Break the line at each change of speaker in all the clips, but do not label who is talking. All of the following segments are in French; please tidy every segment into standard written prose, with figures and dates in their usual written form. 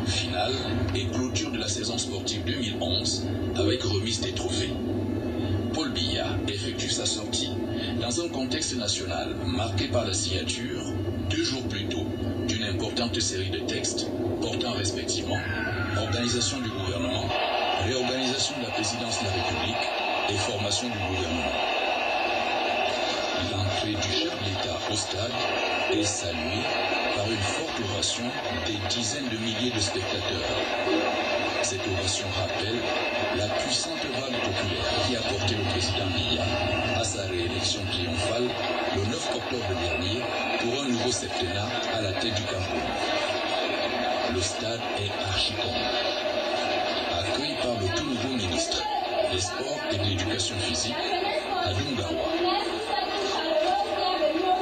finale et clôture de la saison sportive 2011 avec remise des trophées. Paul Biya effectue sa sortie dans un contexte national marqué par la signature, 2 jours plus tôt, d'une importante série de textes portant respectivement organisation du gouvernement, réorganisation de la présidence de la République et formation du gouvernement. L'entrée du chef de l'État au stade est saluée par une forte ovation des dizaines de milliers de spectateurs. Cette ovation rappelle la puissante vague populaire qui a porté le président Biya à sa réélection triomphale le 9 octobre dernier pour un nouveau septennat à la tête du Cameroun. Le stade est archi-comble. Accueilli par le tout nouveau ministre des Sports et de l'Éducation physique, Adoum Gawa.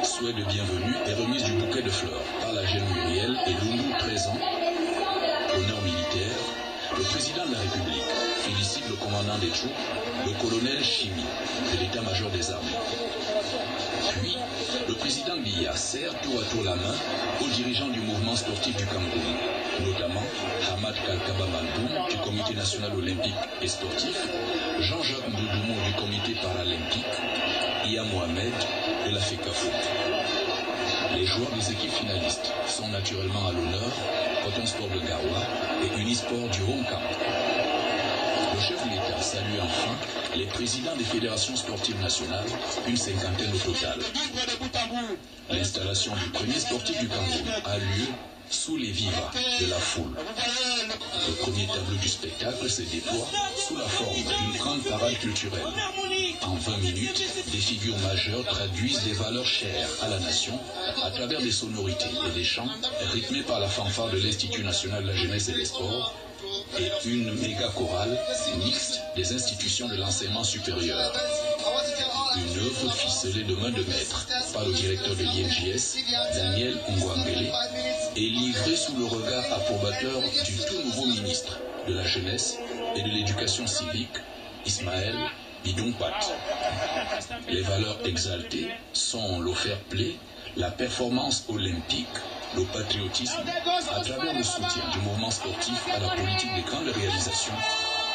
Souhait de bienvenue et remise du bouquet de fleurs par la jeune Muriel et Loulou 13 ans. Honneur militaire, le président de la République félicite le commandant des troupes, le colonel Chimi, de l'état-major des armées. Puis, le président Biya serre tour à tour la main aux dirigeants du mouvement sportif du Cameroun, notamment Hamad Kalkaba Malboum du Comité national olympique et sportif, Jean-Jacques Ndoudoumou du Comité paralympique, Iya Mohamed de la FECAFOOT. Les joueurs des équipes finalistes sont naturellement à l'honneur, Coton Sport de Garoua et Unisport du Hong Kong. Le chef de l'État salue enfin les présidents des fédérations sportives nationales, une cinquantaine au total. L'installation du premier sportif du Cameroun a lieu sous les vivas de la foule. Le premier tableau du spectacle se déploie sous la forme d'une grande parade culturelle. En 20 minutes, des figures majeures traduisent des valeurs chères à la nation à travers des sonorités et des chants rythmés par la fanfare de l'Institut national de la jeunesse et des sports et une méga chorale mixte des institutions de l'enseignement supérieur. Une œuvre ficelée de main de maître par le directeur de l'INJS, Daniel Ngwambele, est livrée sous le regard approbateur du tout nouveau ministre de la Jeunesse et de l'Éducation civique, Ismaël Bidumpat. Les valeurs exaltées sont le fair play, la performance olympique, le patriotisme, à travers le soutien du mouvement sportif à la politique des grandes réalisations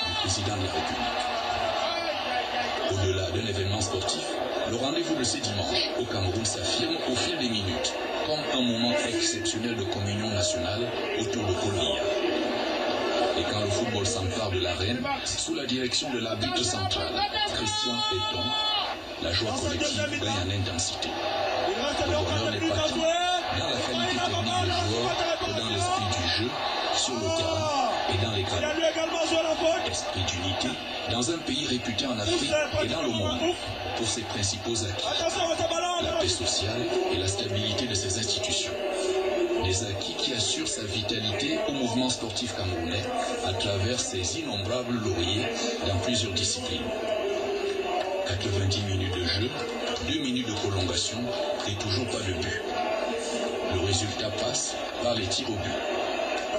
du président de la République. Au-delà d'un événement sportif, le rendez-vous de ce dimanche au Cameroun s'affirme au fil des minutes comme un moment exceptionnel de communion nationale autour de Paul Biya. Et quand le football s'empare de l'arène, sous la direction de l'arbitre central, Christian Eton, la joie collective gagne en intensité. Le bonheur n'est pas tant dans la qualité technique des joueurs que dans l'esprit du jeu, sur le terrain et dans les cadres. Esprit d'unité dans un pays réputé en Afrique et dans le monde pour ses principaux acquis, la paix sociale et la stabilité de ses institutions. Des acquis qui assurent sa vitalité au mouvement sportif camerounais à travers ses innombrables lauriers dans plusieurs disciplines. 90 minutes de jeu, 2 minutes de prolongation et toujours pas de but. Le résultat passe par les tirs au but.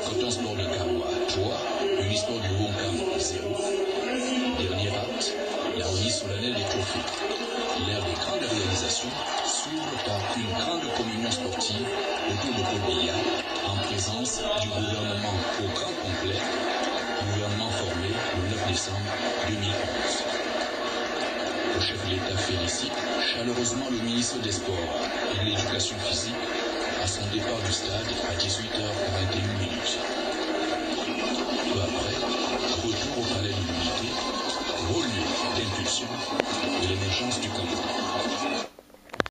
Coton Sport de Garoua 3, Unisport du Hong Kong 0. Dernier acte, la remise solennelle des trophées. L'ère des grandes réalisations s'ouvre par une grande communion sportive autour de Paul Biya en présence du gouvernement au grand complet, gouvernement formé le 9 décembre 2011. Le chef de l'État félicite chaleureusement le ministre des Sports et de l'Éducation physique à son départ du stade à 18h21. Peu après, retour au palais de l'unité, haut lieu d'impulsion de l'émergence du Cameroun.